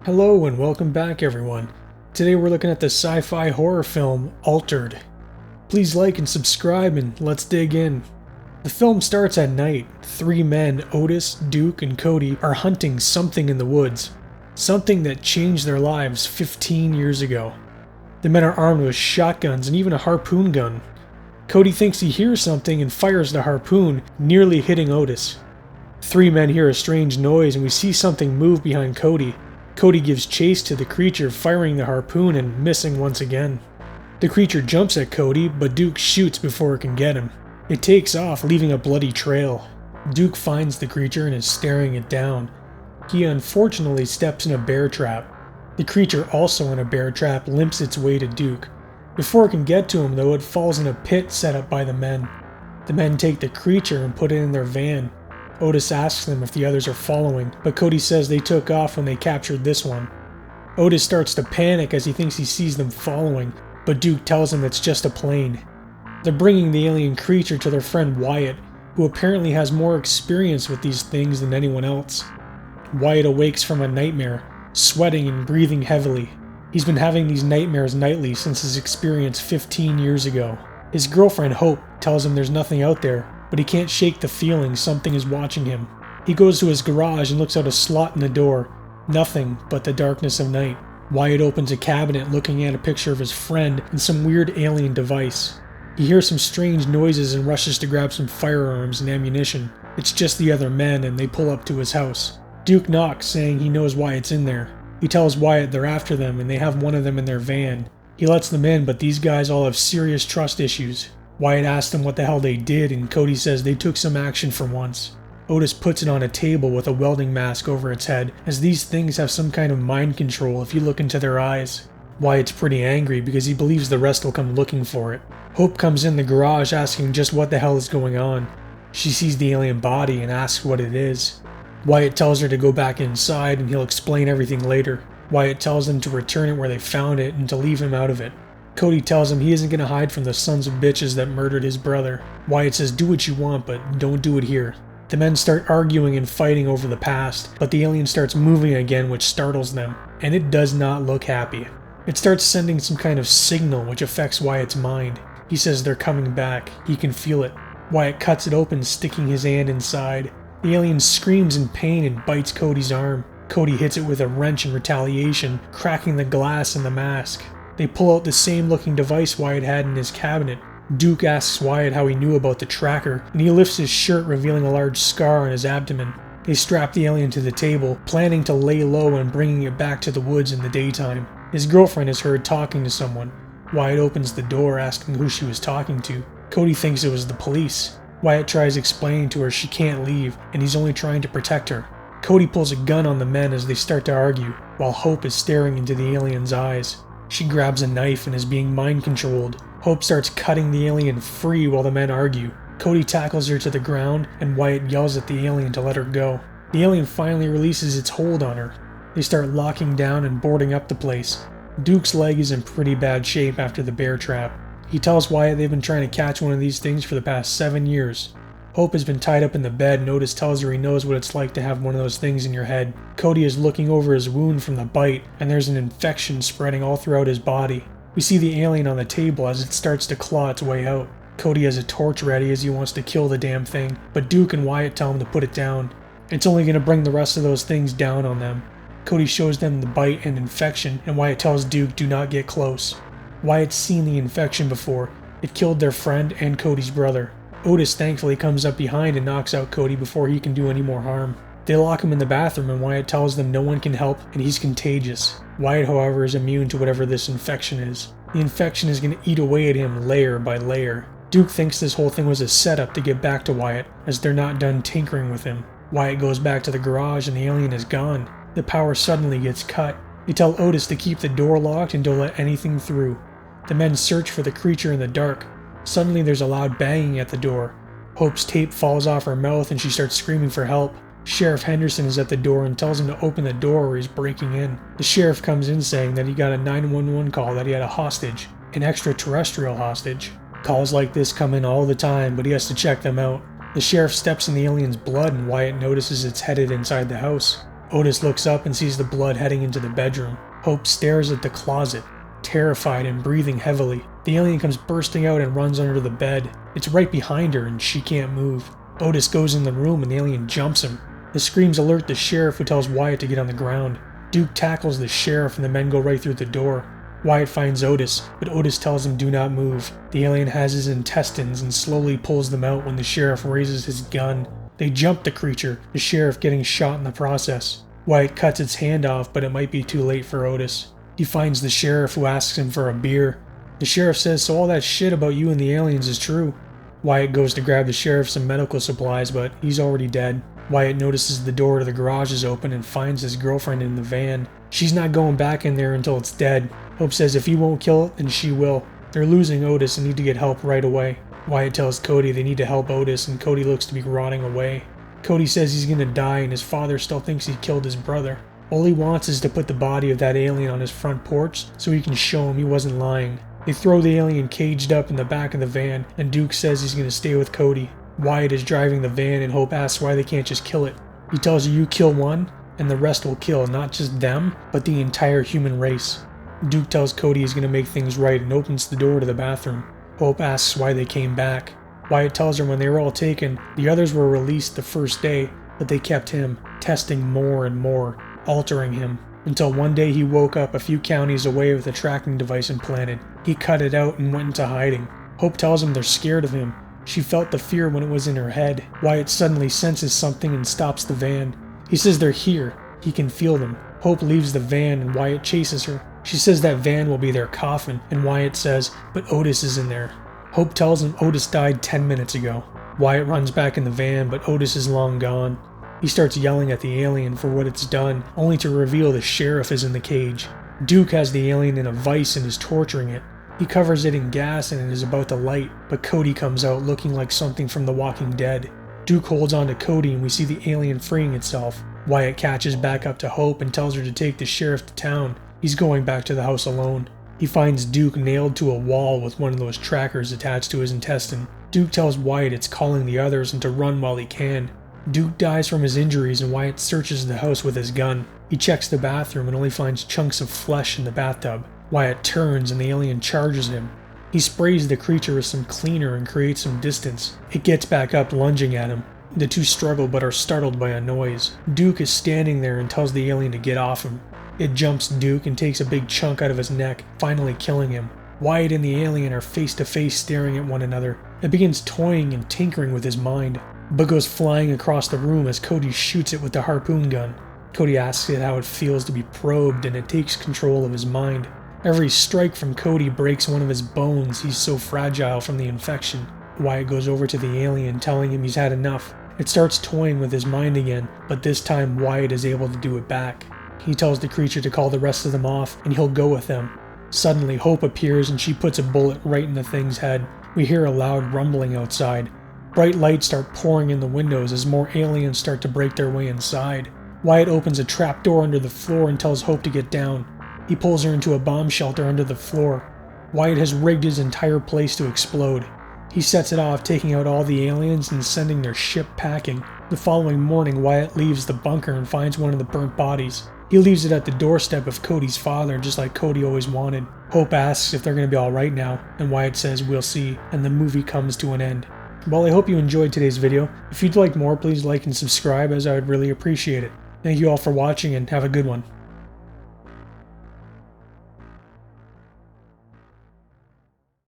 Hello and welcome back everyone. Today we're looking at the sci-fi horror film Altered. Please like and subscribe and let's dig in. The film starts at night. Three men, Otis, Duke, and Cody, are hunting something in the woods. Something that changed their lives 15 years ago. The men are armed with shotguns and even a harpoon gun. Cody thinks he hears something and fires the harpoon, nearly hitting Otis. Three men hear a strange noise and we see something move behind Cody. Cody gives chase to the creature, firing the harpoon and missing once again. The creature jumps at Cody, but Duke shoots before it can get him. It takes off, leaving a bloody trail. Duke finds the creature and is staring it down. He unfortunately steps in a bear trap. The creature, also in a bear trap, limps its way to Duke. Before it can get to him, though, it falls in a pit set up by the men. The men take the creature and put it in their van. Otis asks them if the others are following, but Cody says they took off when they captured this one. Otis starts to panic as he thinks he sees them following, but Duke tells him it's just a plane. They're bringing the alien creature to their friend Wyatt, who apparently has more experience with these things than anyone else. Wyatt awakes from a nightmare, sweating and breathing heavily. He's been having these nightmares nightly since his experience 15 years ago. His girlfriend Hope tells him there's nothing out there, but he can't shake the feeling something is watching him. He goes to his garage and looks out a slot in the door. Nothing but the darkness of night. Wyatt opens a cabinet looking at a picture of his friend and some weird alien device. He hears some strange noises and rushes to grab some firearms and ammunition. It's just the other men and they pull up to his house. Duke knocks, saying he knows Wyatt's in there. He tells Wyatt they're after them and they have one of them in their van. He lets them in, but these guys all have serious trust issues. Wyatt asks them what the hell they did, and Cody says they took some action for once. Otis puts it on a table with a welding mask over its head, as these things have some kind of mind control if you look into their eyes. Wyatt's pretty angry because he believes the rest will come looking for it. Hope comes in the garage asking just what the hell is going on. She sees the alien body and asks what it is. Wyatt tells her to go back inside and he'll explain everything later. Wyatt tells them to return it where they found it and to leave him out of it. Cody tells him he isn't going to hide from the sons of bitches that murdered his brother. Wyatt says do what you want, but don't do it here. The men start arguing and fighting over the past, but the alien starts moving again, which startles them, and it does not look happy. It starts sending some kind of signal which affects Wyatt's mind. He says they're coming back. He can feel it. Wyatt cuts it open, sticking his hand inside. The alien screams in pain and bites Cody's arm. Cody hits it with a wrench in retaliation, cracking the glass in the mask. They pull out the same looking device Wyatt had in his cabinet. Duke asks Wyatt how he knew about the tracker, and he lifts his shirt, revealing a large scar on his abdomen. They strap the alien to the table, planning to lay low and bringing it back to the woods in the daytime. His girlfriend is heard talking to someone. Wyatt opens the door, asking who she was talking to. Cody thinks it was the police. Wyatt tries explaining to her she can't leave, and he's only trying to protect her. Cody pulls a gun on the men as they start to argue, while Hope is staring into the alien's eyes. She grabs a knife and is being mind-controlled. Hope starts cutting the alien free while the men argue. Cody tackles her to the ground, and Wyatt yells at the alien to let her go. The alien finally releases its hold on her. They start locking down and boarding up the place. Duke's leg is in pretty bad shape after the bear trap. He tells Wyatt they've been trying to catch one of these things for the past 7 years. Hope has been tied up in the bed, and Otis tells her he knows what it's like to have one of those things in your head. Cody is looking over his wound from the bite, and there's an infection spreading all throughout his body. We see the alien on the table as it starts to claw its way out. Cody has a torch ready as he wants to kill the damn thing, but Duke and Wyatt tell him to put it down. It's only going to bring the rest of those things down on them. Cody shows them the bite and infection, and Wyatt tells Duke do not get close. Wyatt's seen the infection before. It killed their friend and Cody's brother. Otis thankfully comes up behind and knocks out Cody before he can do any more harm. They lock him in the bathroom and Wyatt tells them no one can help and he's contagious. Wyatt, however, is immune to whatever this infection is. The infection is going to eat away at him layer by layer. Duke thinks this whole thing was a setup to get back to Wyatt, as they're not done tinkering with him. Wyatt goes back to the garage and the alien is gone. The power suddenly gets cut. They tell Otis to keep the door locked and don't let anything through. The men search for the creature in the dark. Suddenly there's a loud banging at the door. Hope's tape falls off her mouth and she starts screaming for help. Sheriff Henderson is at the door and tells him to open the door or he's breaking in. The sheriff comes in saying that he got a 911 call that he had a hostage, an extraterrestrial hostage. Calls like this come in all the time, but he has to check them out. The sheriff steps in the alien's blood and Wyatt notices it's headed inside the house. Otis looks up and sees the blood heading into the bedroom. Hope stares at the closet, terrified and breathing heavily. The alien comes bursting out and runs under the bed. It's right behind her and she can't move. Otis goes in the room and the alien jumps him. The screams alert the sheriff, who tells Wyatt to get on the ground. Duke tackles the sheriff and the men go right through the door. Wyatt finds Otis, but Otis tells him do not move. The alien has his intestines and slowly pulls them out when the sheriff raises his gun. They jump the creature, the sheriff getting shot in the process. Wyatt cuts its hand off, but it might be too late for Otis. He finds the sheriff, who asks him for a beer. The sheriff says, so all that shit about you and the aliens is true. Wyatt goes to grab the sheriff some medical supplies, but he's already dead. Wyatt notices the door to the garage is open and finds his girlfriend in the van. She's not going back in there until it's dead. Hope says if he won't kill it, then she will. They're losing Otis and need to get help right away. Wyatt tells Cody they need to help Otis, and Cody looks to be rotting away. Cody says he's gonna die and his father still thinks he killed his brother. All he wants is to put the body of that alien on his front porch so he can show him he wasn't lying. They throw the alien caged up in the back of the van, and Duke says he's gonna stay with Cody. Wyatt is driving the van and Hope asks why they can't just kill it. He tells her you kill one, and the rest will kill not just them, but the entire human race. Duke tells Cody he's gonna make things right and opens the door to the bathroom. Hope asks why they came back. Wyatt tells her when they were all taken, the others were released the first day, but they kept him, testing more and more, altering him, until one day he woke up a few counties away with a tracking device implanted. He cut it out and went into hiding. Hope tells him they're scared of him. She felt the fear when it was in her head. Wyatt suddenly senses something and stops the van. He says they're here. He can feel them. Hope leaves the van and Wyatt chases her. She says that van will be their coffin, and Wyatt says, but Otis is in there. Hope tells him Otis died 10 minutes ago. Wyatt runs back in the van, but Otis is long gone. He starts yelling at the alien for what it's done, only to reveal the sheriff is in the cage. Duke has the alien in a vice and is torturing it. He covers it in gas and it is about to light, but Cody comes out looking like something from The Walking Dead. Duke holds on to Cody and we see the alien freeing itself. Wyatt catches back up to Hope and tells her to take the sheriff to town. He's going back to the house alone. He finds Duke nailed to a wall with one of those trackers attached to his intestine. Duke tells Wyatt it's calling the others and to run while he can. Duke dies from his injuries and Wyatt searches the house with his gun. He checks the bathroom and only finds chunks of flesh in the bathtub. Wyatt turns and the alien charges him. He sprays the creature with some cleaner and creates some distance. It gets back up, lunging at him. The two struggle but are startled by a noise. Duke is standing there and tells the alien to get off him. It jumps Duke and takes a big chunk out of his neck, finally killing him. Wyatt and the alien are face to face staring at one another. It begins toying and tinkering with his mind, but goes flying across the room as Cody shoots it with the harpoon gun. Cody asks it how it feels to be probed and it takes control of his mind. Every strike from Cody breaks one of his bones, he's so fragile from the infection. Wyatt goes over to the alien telling him he's had enough. It starts toying with his mind again, but this time Wyatt is able to do it back. He tells the creature to call the rest of them off and he'll go with them. Suddenly Hope appears and she puts a bullet right in the thing's head. We hear a loud rumbling outside. Bright lights start pouring in the windows as more aliens start to break their way inside. Wyatt opens a trap door under the floor and tells Hope to get down. He pulls her into a bomb shelter under the floor. Wyatt has rigged his entire place to explode. He sets it off, taking out all the aliens and sending their ship packing. The following morning, Wyatt leaves the bunker and finds one of the burnt bodies. He leaves it at the doorstep of Cody's father, just like Cody always wanted. Hope asks if they're going to be alright now, and Wyatt says we'll see, and the movie comes to an end. Well, I hope you enjoyed today's video. If you'd like more, please like and subscribe, as I would really appreciate it. Thank you all for watching, and have a good one.